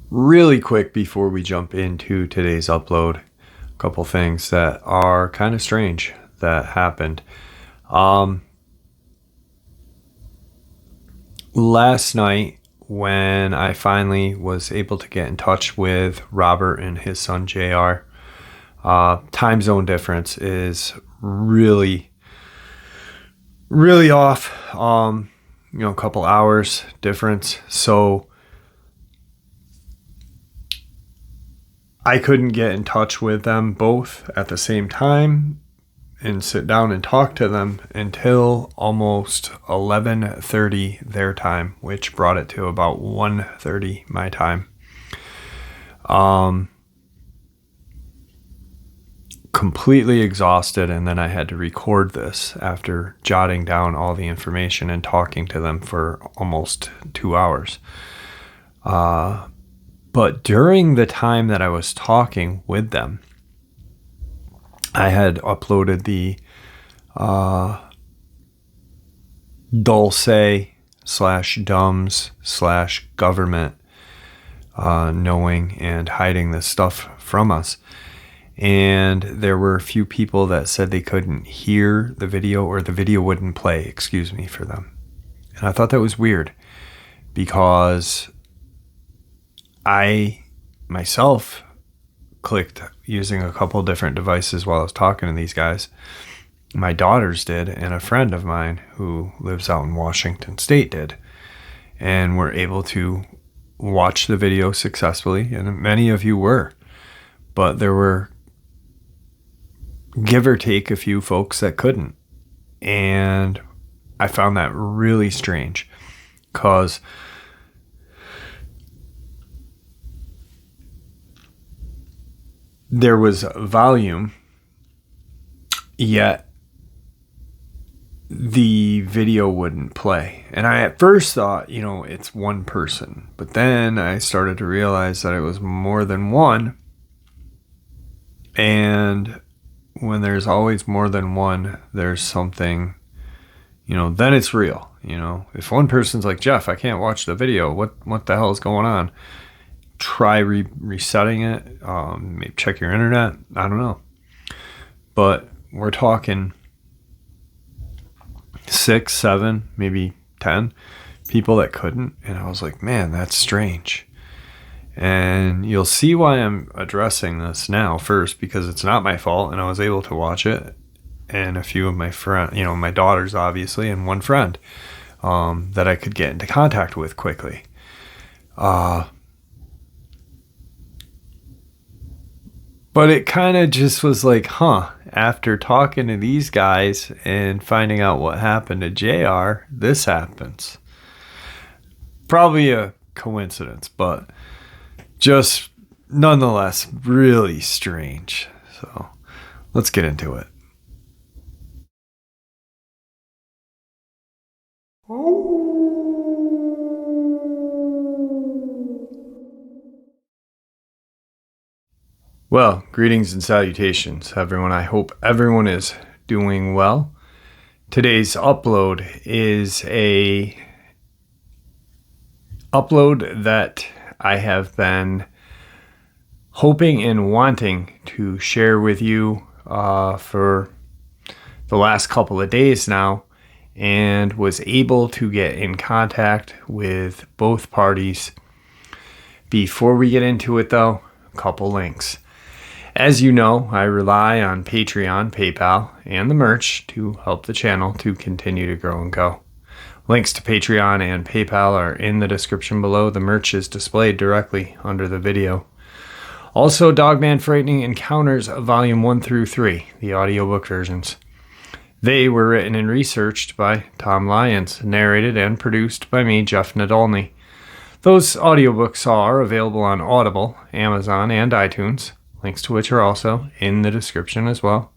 Really quick before we jump into today's upload, a couple things that are kind of strange that happened. Last night, when I finally was able to get in touch with Robert and his son JR, time zone difference is really off. A couple hours difference. So I couldn't get in touch with them both at the same time and sit down and talk to them until almost 11:30 their time, which brought it to about 1:30 my time. Completely exhausted, and then I had to record this after jotting down all the information and talking to them for almost 2 hours. But during the time that I was talking with them, I had uploaded the Dulce/Dumbs/government knowing and hiding this stuff from us. And there were a few people that said they couldn't hear the video, or the video wouldn't play, for them. And I thought that was weird because I myself clicked using a couple different devices while I was talking to these guys. My daughters did, and a friend of mine who lives out in Washington State did. And were able to watch the video successfully, and many of you were. But there were, give or take, a few folks that couldn't. And I found that really strange because there was volume, yet the video wouldn't play. And I at first thought, it's one person. But then I started to realize that it was more than one. And when there's always more than one, there's something, then it's real. If one person's like, Jeff, I can't watch the video, what the hell is going on? Try resetting it. Maybe check your internet. I don't know. But we're talking 6, 7, maybe 10 people that couldn't. And I was like, man, that's strange. And you'll see why I'm addressing this now first, because it's not my fault and I was able to watch it. And a few of my friends, my daughters, obviously, and one friend that I could get into contact with quickly. But it kind of just was like, after talking to these guys and finding out what happened to JR, this happens. Probably a coincidence, but just nonetheless really strange. So let's get into it. Well, greetings and salutations, everyone. I hope everyone is doing well. Today's upload is a upload that I have been hoping and wanting to share with you for the last couple of days now, and was able to get in contact with both parties. Before we get into it, though, a couple links. As you know, I rely on Patreon, PayPal, and the merch to help the channel to continue to grow and go. Links to Patreon and PayPal are in the description below. The merch is displayed directly under the video. Also, Dogman Frightening Encounters Volume 1 through 3, the audiobook versions. They were written and researched by Tom Lyons, narrated and produced by me, Jeff Nadolny. Those audiobooks are available on Audible, Amazon, and iTunes. Links to which are also in the description as well.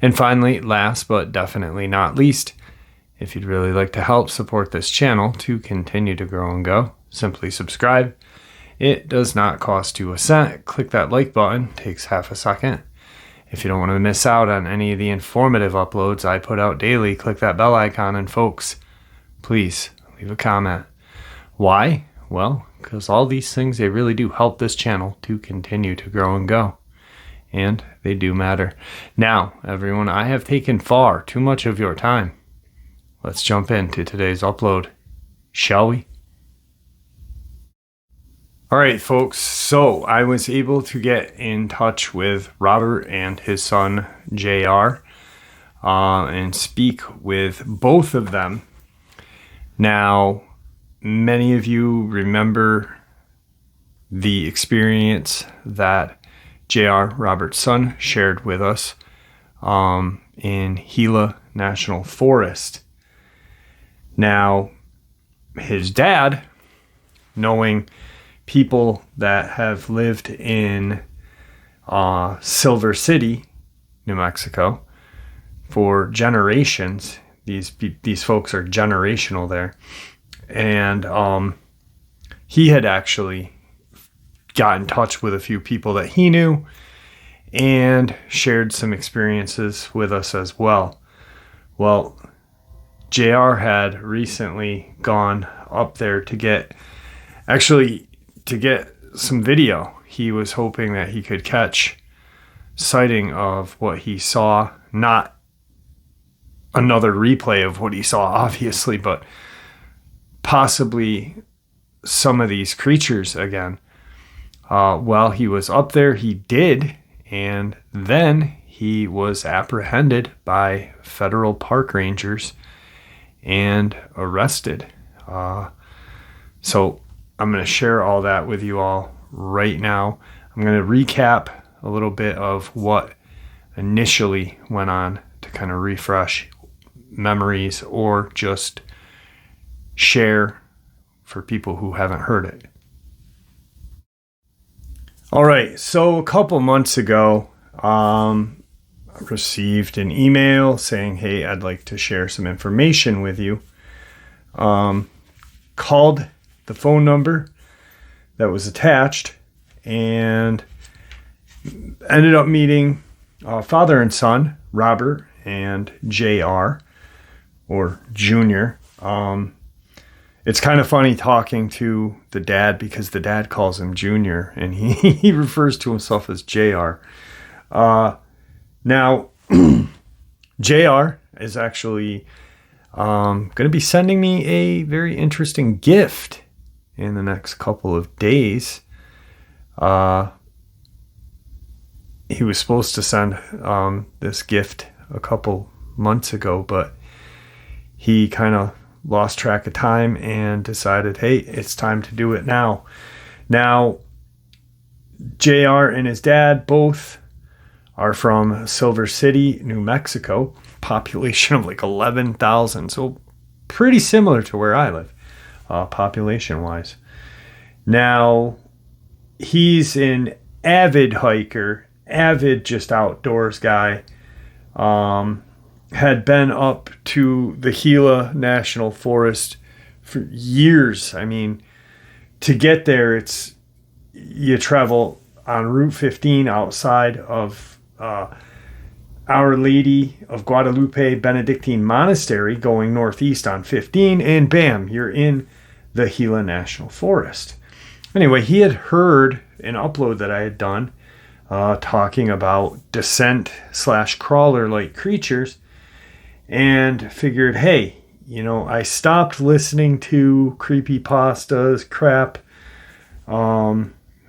And finally, last but definitely not least, if you'd really like to help support this channel to continue to grow and go, simply subscribe. It does not cost you a cent. Click that like button, takes half a second. If you don't want to miss out on any of the informative uploads I put out daily, click that bell icon, and folks, please leave a comment. Why? Well, because all these things, they really do help this channel to continue to grow and go. And they do matter. Now, everyone, I have taken far too much of your time. Let's jump into today's upload, shall we? All right, folks, so I was able to get in touch with Robert and his son, JR, and speak with both of them. Now, many of you remember the experience that JR, Robert's son, shared with us in Gila National Forest. Now, his dad, knowing people that have lived in Silver City, New Mexico, for generations. These folks are generational there. And he had actually got in touch with a few people that he knew and shared some experiences with us as well. Well, JR had recently gone up there to get some video. He was hoping that he could catch sighting of what he saw, not another replay of what he saw, obviously, but possibly some of these creatures again. While he was up there, he did, and then he was apprehended by federal park rangers and arrested. So I'm going to share all that with you all right now. I'm going to recap a little bit of what initially went on to kind of refresh memories or just share for people who haven't heard it. All right, so a couple months ago, I received an email saying, hey, I'd like to share some information with you. Called the phone number that was attached and ended up meeting father and son, Robert and JR, or Junior. It's kind of funny talking to the dad because the dad calls him Junior and he refers to himself as JR. Now, JR is actually going to be sending me a very interesting gift in the next couple of days. He was supposed to send this gift a couple months ago, but he kind of lost track of time and decided, hey, it's time to do it now. Now, JR and his dad both are from Silver City, New Mexico, population of like 11,000, so pretty similar to where I live, population-wise. Now, he's an avid hiker, avid just outdoors guy. Had been up to the Gila National Forest for years. I mean, to get there, you travel on Route 15 outside of Our Lady of Guadalupe Benedictine Monastery, going northeast on 15, and bam, you're in the Gila National Forest. Anyway, he had heard an upload that I had done talking about descent/crawler-like creatures, and figured, hey, I stopped listening to creepypastas, crap.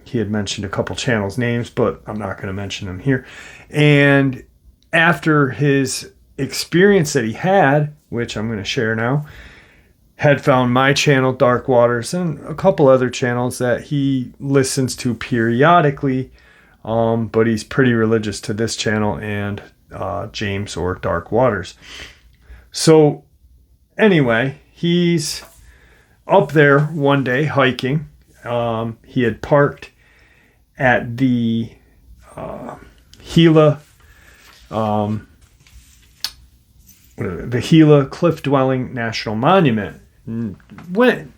He had mentioned a couple channels' names, but I'm not going to mention them here. And after his experience that he had, which I'm going to share now, had found my channel, Dark Waters, and a couple other channels that he listens to periodically, but he's pretty religious to this channel and James or Dark Waters. So anyway, he's up there one day hiking. He had parked at the Gila Cliff Dwelling National Monument. Went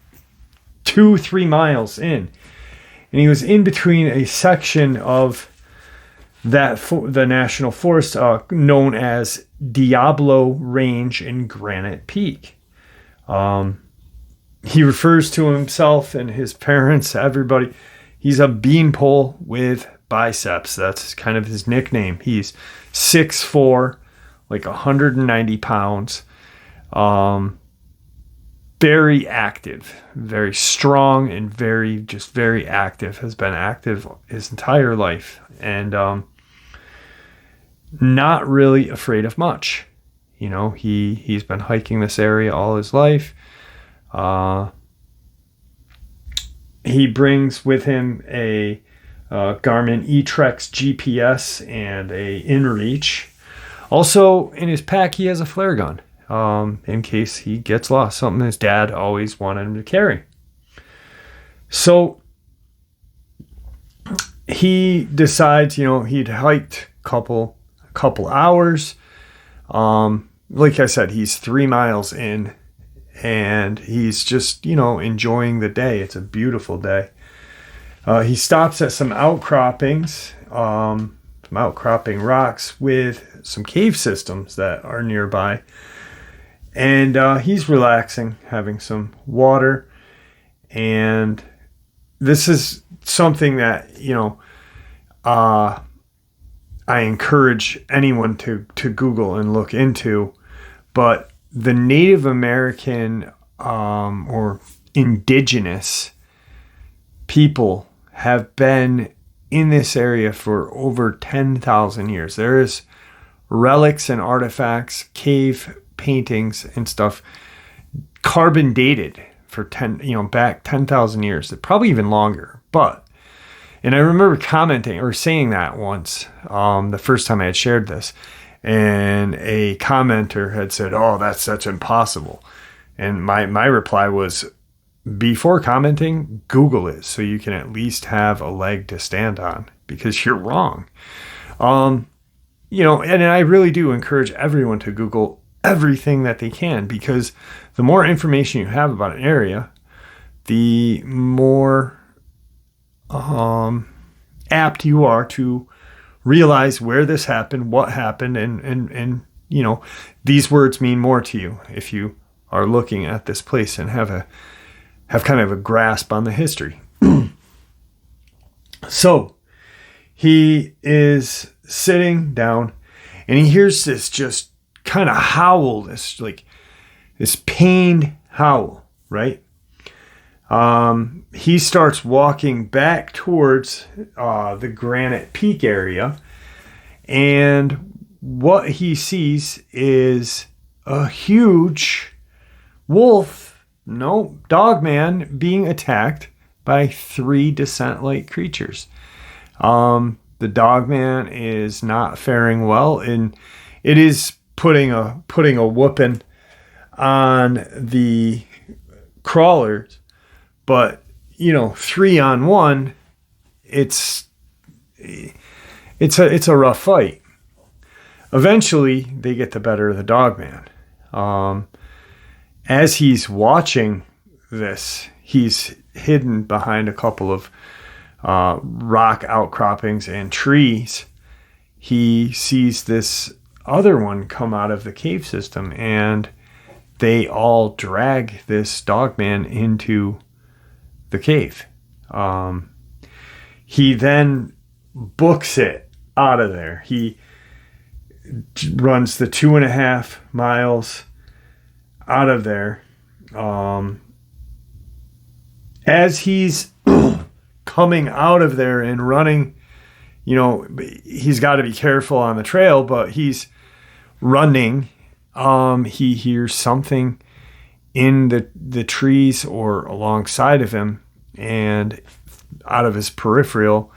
2-3 miles in, and he was in between a section of the national forest known as Diablo Range and Granite Peak. he refers to himself and his parents, everybody. He's a beanpole with biceps. That's kind of his nickname. He's 6'4", like 190 pounds. Very active, very strong, and very active. Has been active his entire life, and not really afraid of much. He's been hiking this area all his life. He brings with him a Garmin eTrex GPS and a InReach. Also in his pack, he has a flare gun. In case he gets lost, something his dad always wanted him to carry. So he decides, he'd hiked a couple hours. Like I said, he's 3 miles in, and he's just, enjoying the day. It's a beautiful day. He stops at some outcroppings, some outcropping rocks with some cave systems that are nearby. And he's relaxing, having some water. And this is something that, I encourage anyone to Google and look into. But the Native American or indigenous people have been in this area for over 10,000 years. There is relics and artifacts, cave paintings and stuff carbon dated for back 10,000 years, probably even longer. And I remember commenting or saying that once, the first time I had shared this, and a commenter had said, "Oh, that's impossible." And my reply was, before commenting, Google it so you can at least have a leg to stand on, because you're wrong. And I really do encourage everyone to Google everything that they can, because the more information you have about an area, the more apt you are to realize where this happened, what happened, and these words mean more to you if you are looking at this place and have kind of a grasp on the history. So he is sitting down, and he hears this just kind of howl, this pained howl, right? He starts walking back towards the Granite Peak area, and what he sees is a huge Dogman being attacked by 3 descent-like creatures. The Dogman is not faring well, and it is putting a whooping on the crawlers, but 3-on-1, it's a rough fight. Eventually, they get the better of the Dogman. As he's watching this, he's hidden behind a couple of rock outcroppings and trees. He sees this other one come out of the cave system, and they all drag this Dogman into the cave. He then books it out of there. He runs the 2.5 miles out of there. As he's coming out of there and running, he's got to be careful on the trail, but he's running. He hears something in the trees or alongside of him, and out of his peripheral,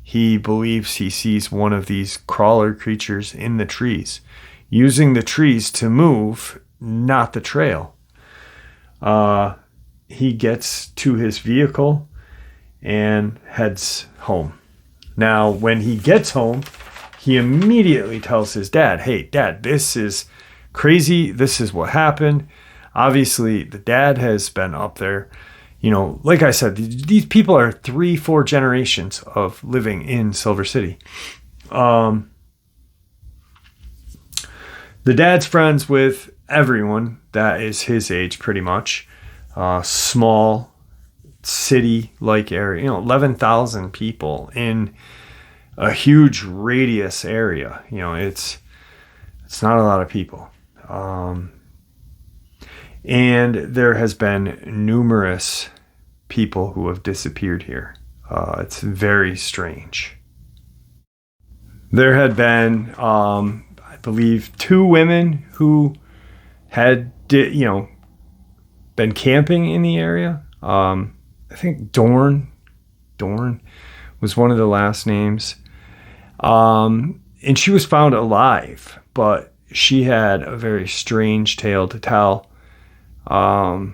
he believes he sees one of these crawler creatures in the trees, using the trees to move, not the trail. He gets to his vehicle and heads home. Now, when he gets home, he immediately tells his dad, "Hey, Dad, this is crazy. This is what happened." Obviously, the dad has been up there. Like I said, these people are 3-4 generations of living in Silver City. The dad's friends with everyone that is his age, pretty much. small city-like area, 11,000 people in a huge radius area. It's not a lot of people. And there has been numerous people who have disappeared here. It's very strange. There had been, I believe, 2 women who had, been camping in the area. I think Dorn was one of the last names. And she was found alive, but she had a very strange tale to tell. I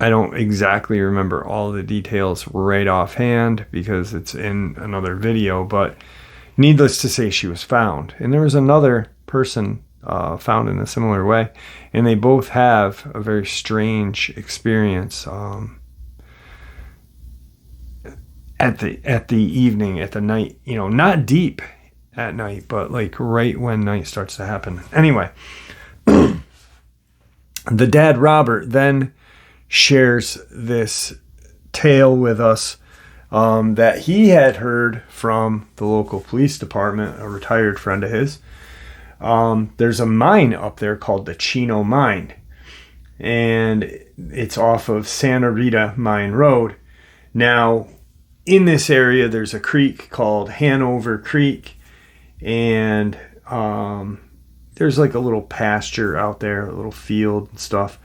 don't exactly remember all the details right offhand because it's in another video, but needless to say, she was found. And there was another person found in a similar way, and they both have a very strange experience at the night, not deep at night, but like right when night starts to happen. Anyway, the dad, Robert, then shares this tale with us that he had heard from the local police department, a retired friend of his. There's a mine up there called the Chino Mine, and it's off of Santa Rita Mine Road. Now, in this area, there's a creek called Hanover Creek, and there's like a little pasture out there, a little field and stuff.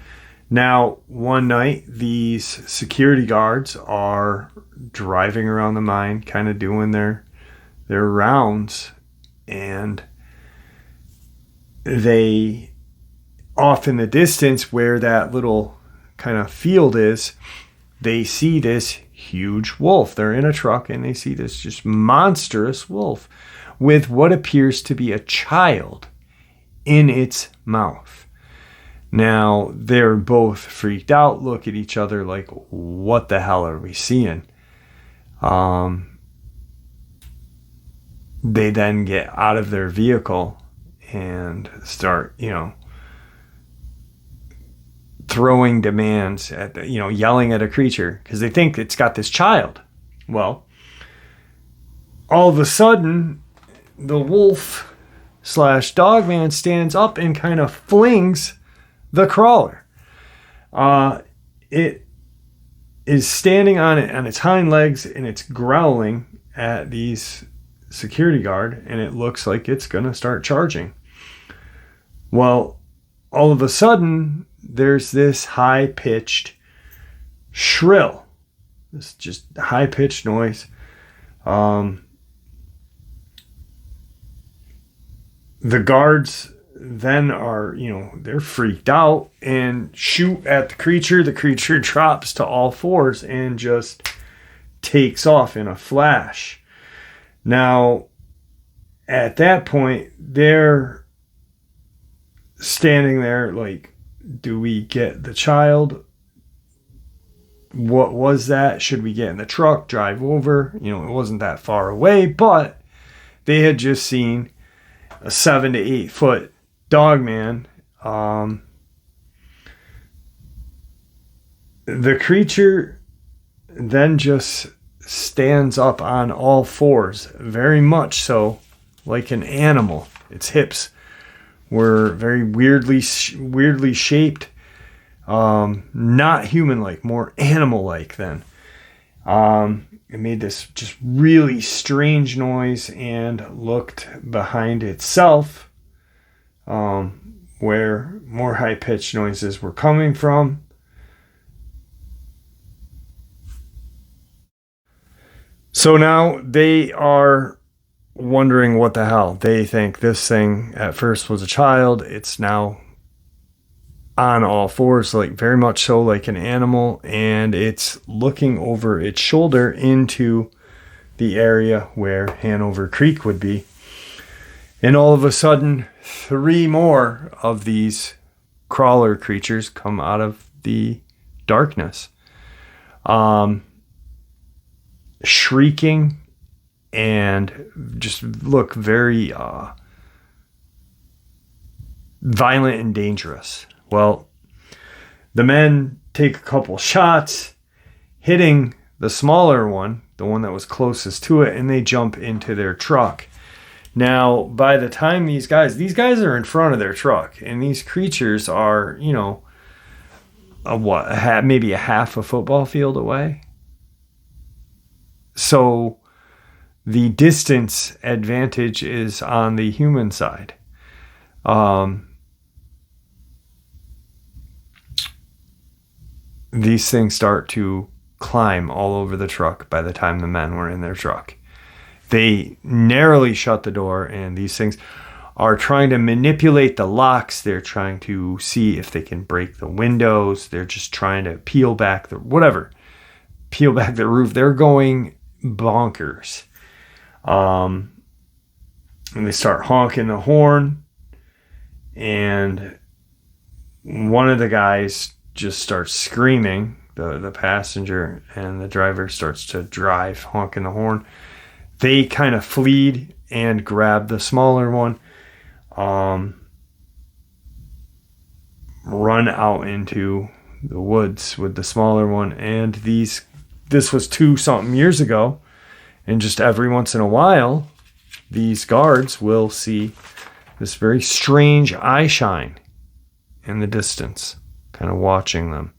Now, one night, these security guards are driving around the mine, kind of doing their rounds, and they, off in the distance where that little kind of field is, they see this huge wolf. They're in a truck and they see this just monstrous wolf with what appears to be a child in its mouth. Now, they're both freaked out, look at each other like, what the hell are we seeing? They then get out of their vehicle and start, throwing demands at, yelling at a creature because they think it's got this child. Well, all of a sudden, the wolf / Dogman stands up and kind of flings the crawler. It is standing on its hind legs and it's growling at these security guard, and it looks like it's going to start charging. Well, all of a sudden, there's this high-pitched shrill. This just high-pitched noise. The guards then are, they're freaked out and shoot at the creature. The creature drops to all fours and just takes off in a flash. Now, at that point, they're standing there like, do we get the child? What was that? Should we get in the truck, drive over? It wasn't that far away, but they had just seen a 7 to 8 foot Dogman. The creature then just stands up on all fours, very much so like an animal. Its hips were very weirdly shaped, not human-like, more animal-like then. It made this just really strange noise and looked behind itself, where more high-pitched noises were coming from. So now they are wondering what the hell. They think this thing at first was a child. It's now on all fours, like very much so like an animal, and it's looking over its shoulder into the area where Hanover Creek would be. And all of a sudden, 3 more of these crawler creatures come out of the darkness, shrieking and just look very violent and dangerous. Well, The men take a couple shots, hitting the smaller one, the one that was closest to it, and they jump into their truck. Now, by the time these guys are in front of their truck, and these creatures are, maybe a half a football field away. So the distance advantage is on the human side. These things start to climb all over the truck by the time the men were in their truck. They narrowly shut the door, and these things are trying to manipulate the locks. They're trying to see if they can break the windows. They're just trying to peel back the roof. They're going bonkers. And they start honking the horn, and one of the guys just starts screaming. The passenger, and the driver starts to drive, honking the horn. They kind of flee and grab the smaller one, run out into the woods with the smaller one. And this was 2-something years ago, and just every once in a while, these guards will see this very strange eye shine in the distance, kind of watching them.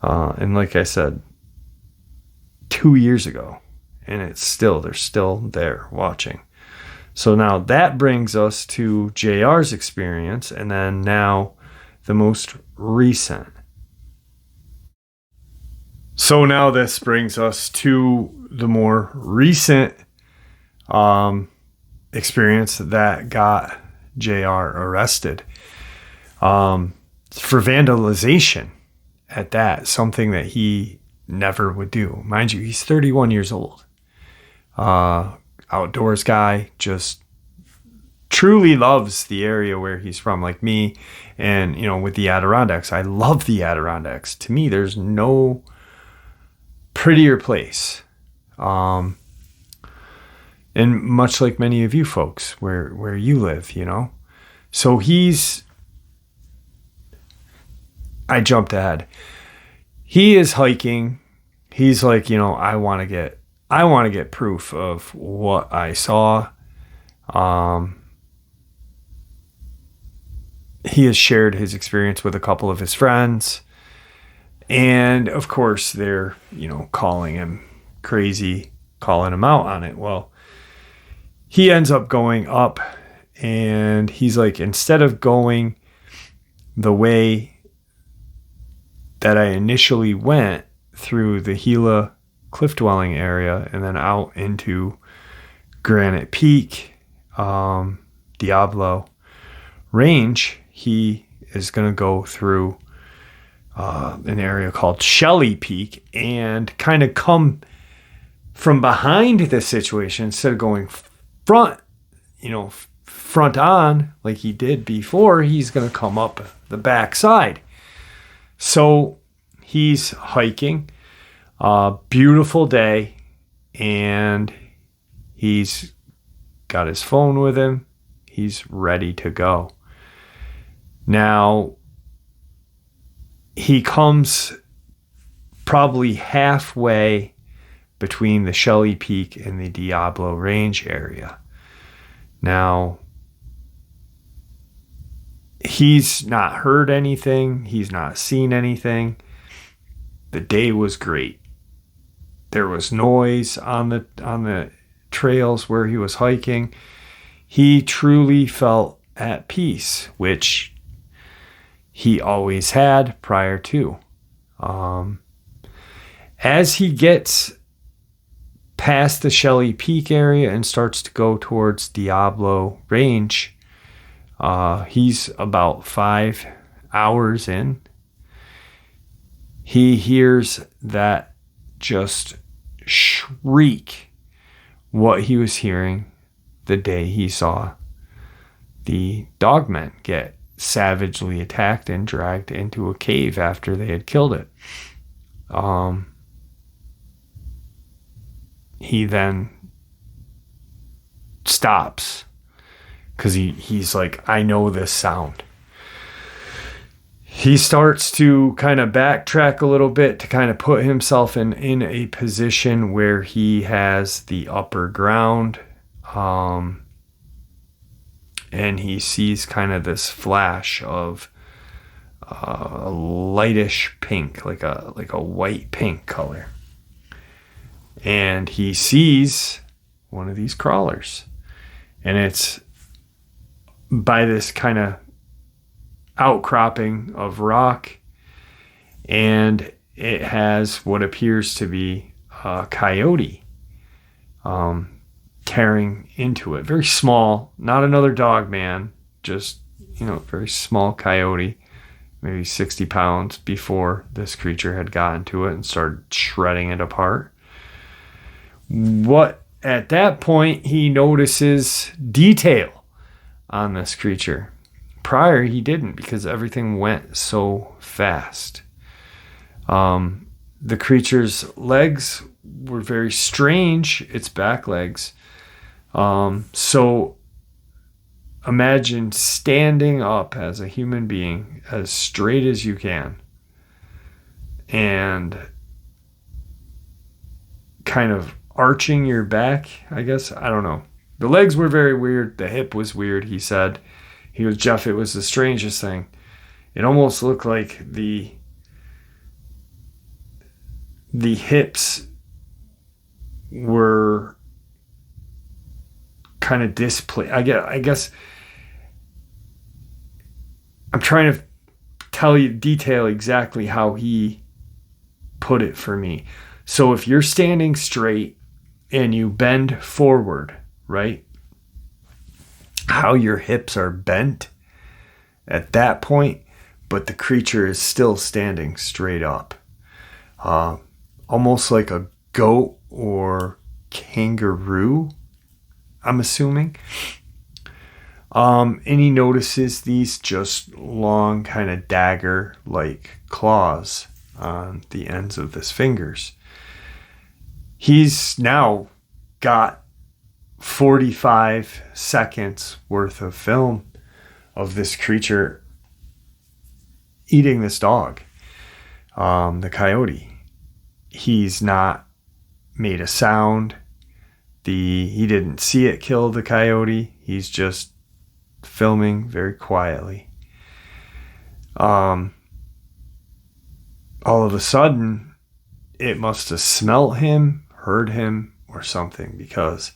And like I said, 2 years ago, and they're still there watching. So now that brings us to JR's experience, and then now the most recent. So now this brings us to the more recent experience that got JR arrested for vandalization. At that, something that he never would do. Mind you, he's 31 years old. Outdoors guy, just truly loves the area where he's from, like me. And, with the Adirondacks, I love the Adirondacks. To me, there's no prettier place. And much like many of you folks, where you live, So I jumped ahead. He is hiking. He's like, I want to get proof of what I saw. He has shared his experience with a couple of his friends. And of course, they're, calling him crazy, calling him out on it. Well, he ends up going up, and he's like, instead of going the way that I initially went through the Gila cliff dwelling area and then out into Granite Peak, Diablo Range, he is going to go through an area called Shelley Peak and kind of come from behind the situation instead of going front on like he did before. He's going to come up the backside. So he's hiking, beautiful day, and he's got his phone with him. He's ready to go. Now, he comes probably halfway between the Shelley Peak and the Diablo Range area. Now, he's not heard anything. He's not seen anything. The day was great. There was noise on the trails where he was hiking. He truly felt at peace, which he always had prior to. As he gets past the Shelley Peak area and starts to go towards Diablo Range, he's about 5 hours in. He hears that just shriek what he was hearing the day he saw the Dogman get savagely attacked and dragged into a cave after they had killed it. He then stops because he's like, I know this sound. he starts to kind of backtrack a little bit to kind of put himself in a position where he has the upper ground. And he sees kind of this flash of a lightish pink, like a white pink color. And he sees one of these crawlers. And it's by this kind of outcropping of rock, and it has what appears to be a coyote tearing into it. Very small, not another Dogman, just, very small coyote, maybe 60 pounds before this creature had gotten to it and started shredding it apart. At that point, he notices detail on this creature. Prior, he didn't, because everything went so fast. The creature's legs were very strange, its back legs. So imagine standing up as a human being as straight as you can and kind of arching your back, I guess. I don't know. The legs were very weird. The hip was weird, he said. He goes, Jeff, it was the strangest thing. It almost looked like the hips were kind of displaced. I guess I'm trying to detail exactly how he put it for me. So if you're standing straight and you bend forward, right? How your hips are bent at that point, but the creature is still standing straight up. Almost like a goat or kangaroo, I'm assuming. And he notices these just long kind of dagger-like claws on the ends of his fingers. He's now got 45 seconds worth of film of this creature eating this dog, the coyote. He's not made a sound. He didn't see it kill the coyote. He's just filming very quietly. All of a sudden, it must have smelt him, heard him, or something, because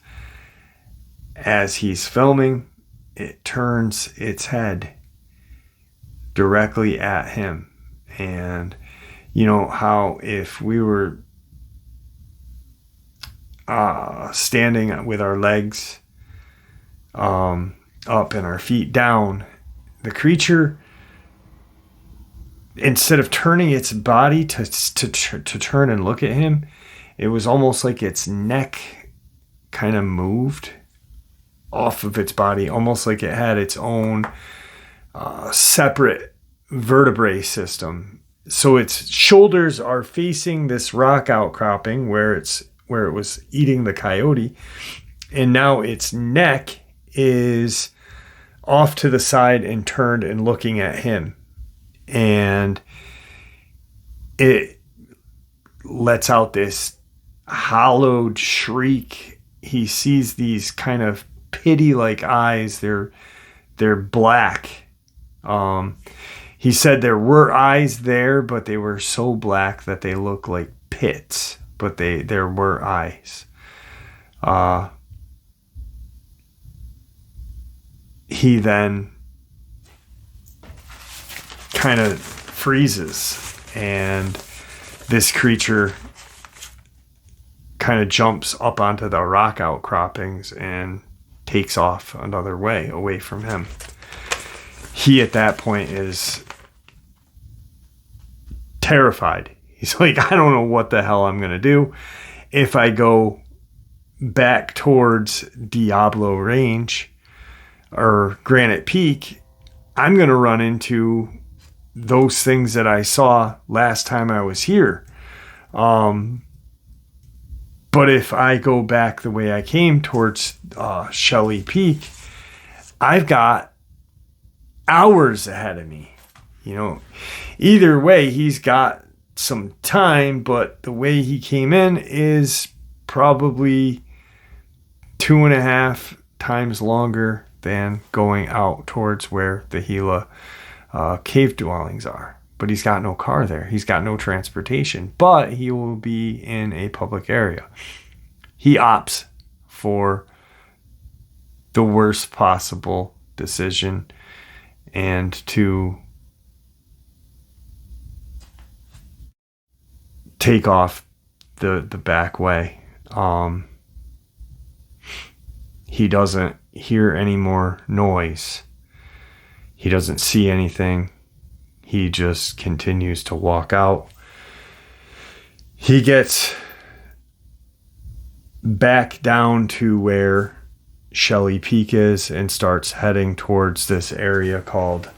as he's filming, it turns its head directly at him. And you know how if we were standing with our legs up and our feet down, the creature, instead of turning its body to turn and look at him, it was almost like its neck kind of moved off of its body, almost like it had its own separate vertebrae system. So its shoulders are facing this rock outcropping where it was eating the coyote, and now its neck is off to the side and turned and looking at him. And it lets out this hollowed shriek. He sees these kind of pity-like eyes. They're black. He said there were eyes there, but they were so black that they look like pits. But there were eyes. He then kind of freezes, and this creature kind of jumps up onto the rock outcroppings and takes off another way away from him. He at that point is terrified. He's like, I don't know what the hell I'm going to do. If I go back towards Diablo Range or Granite Peak, I'm going to run into those things that I saw last time I was here. But if I go back the way I came towards Shelley Peak, I've got hours ahead of me. either way, he's got some time, but the way he came in is probably 2.5 times longer than going out towards where the Gila cave dwellings are. But he's got no car there. He's got no transportation, but he will be in a public area. He opts for the worst possible decision and to take off the back way. He doesn't hear any more noise. He doesn't see anything. He just continues to walk out. He gets back down to where Shelley Peak is and starts heading towards this area called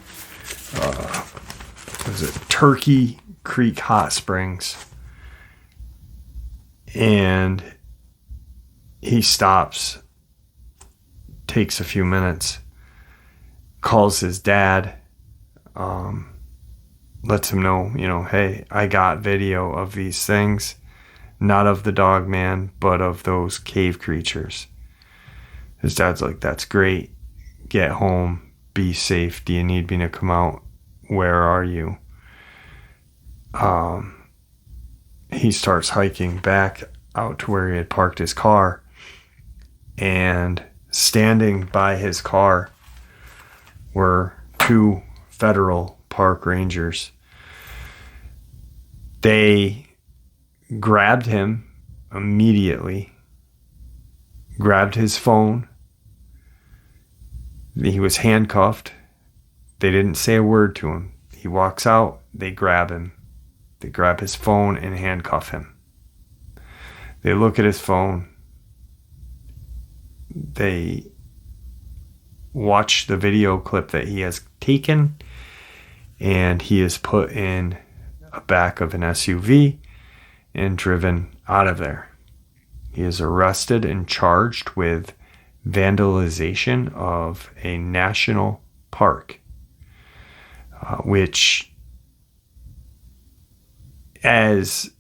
Turkey Creek Hot Springs. And he stops, takes a few minutes, calls his dad, lets him know, hey, I got video of these things, not of the Dogman, but of those cave creatures. His dad's like, that's great. Get home. Be safe. Do you need me to come out? Where are you? He starts hiking back out to where he had parked his car, and standing by his car were 2 federal park rangers. They grabbed him immediately, grabbed his phone. He was handcuffed. They didn't say a word to him. He walks out. They grab him. They grab his phone and handcuff him. They look at his phone. They watch the video clip that he has taken, and he is put in a back of an SUV and driven out of there. He is arrested and charged with vandalization of a national park, which, as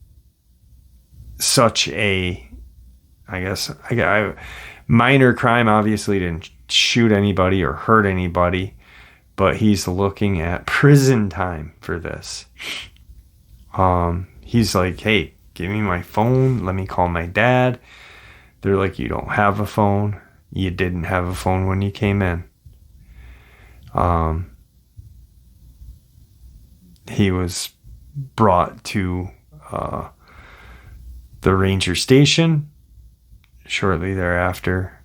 such a, minor crime, obviously didn't shoot anybody or hurt anybody, but he's looking at prison time for this. He's like, hey, give me my phone. Let me call my dad. They're like, you don't have a phone. You didn't have a phone when you came in. He was brought to the ranger station. Shortly thereafter,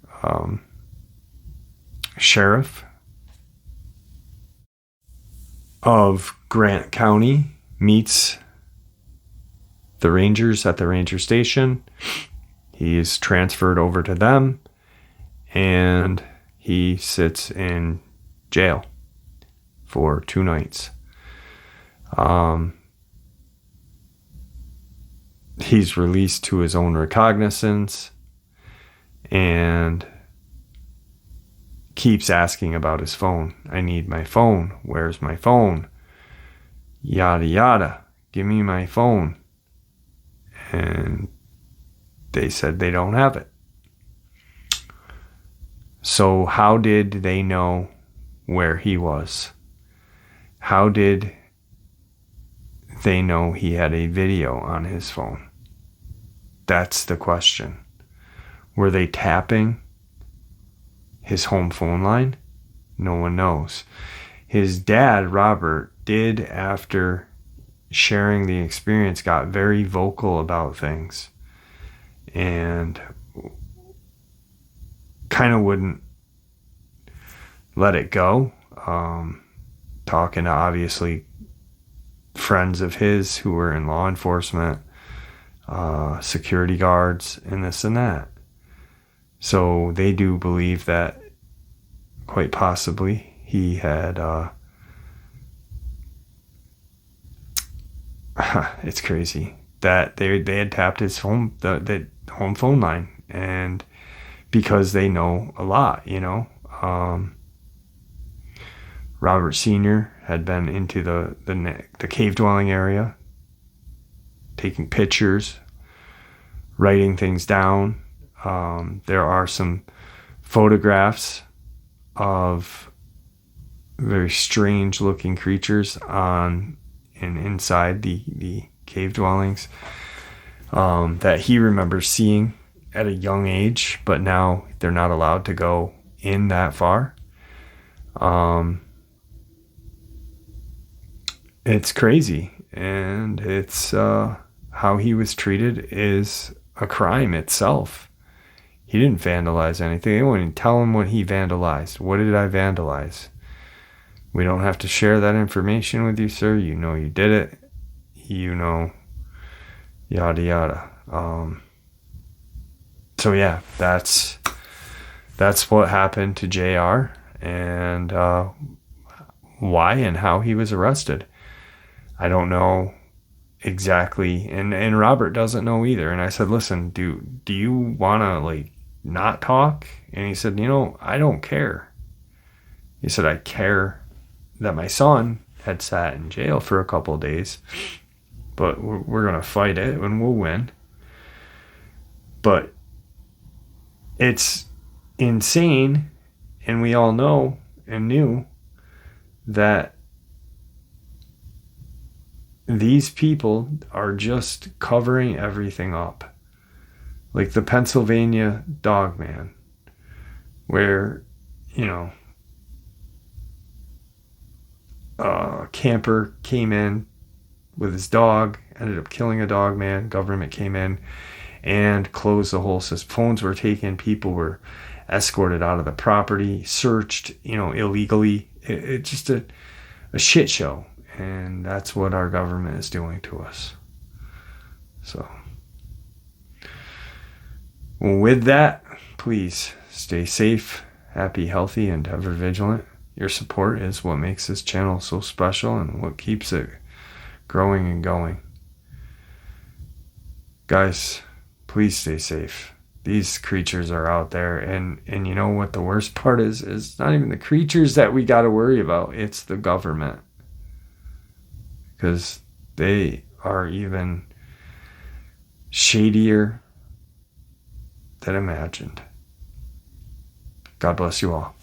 sheriff of Grant County meets the rangers at the ranger station. He is transferred over to them, and he sits in jail for 2 nights. He's released to his own recognizance and keeps asking about his phone. I need my phone. Where's my phone? Yada yada. Give me my phone. And they said they don't have it. So how did they know where he was? How did they know he had a video on his phone? That's the question. Were they tapping his home phone line? No one knows. His dad, Robert, did, after sharing the experience, got very vocal about things and kind of wouldn't let it go. Talking to, obviously, friends of his who were in law enforcement, security guards, and this and that. So they do believe that quite possibly he had, it's crazy, that they had tapped his phone, the home phone line, and because they know a lot, Robert Sr. had been into the cave dwelling area, taking pictures, writing things down. There are some photographs of very strange looking creatures on and inside the cave dwellings that he remembers seeing at a young age, but now they're not allowed to go in that far. It's crazy, and it's how he was treated is a crime itself. He didn't vandalize anything. They wouldn't tell him what he vandalized. What did I vandalize? We don't have to share that information with you, sir. You know you did it. You know, yada yada. So yeah, that's what happened to JR, and why and how he was arrested. I don't know exactly, and Robert doesn't know either. And I said, listen, do you want to like not talk? And he said, I don't care. He said, I care that my son had sat in jail for a couple of days, but we're going to fight it and we'll win. But it's insane, and we all know and knew that these people are just covering everything up. Like the Pennsylvania Dogman, where, a camper came in with his dog, ended up killing a dog man. Government came in and closed the whole system. Phones were taken. People were escorted out of the property, searched, illegally. It's just a shit show. And that's what our government is doing to us. So, with that, please stay safe, happy, healthy, and ever vigilant. Your support is what makes this channel so special and what keeps it growing and going. Guys, please stay safe. These creatures are out there, and you know what the worst part is? It's not even the creatures that we got to worry about. It's the government. Because they are even shadier than imagined. God bless you all.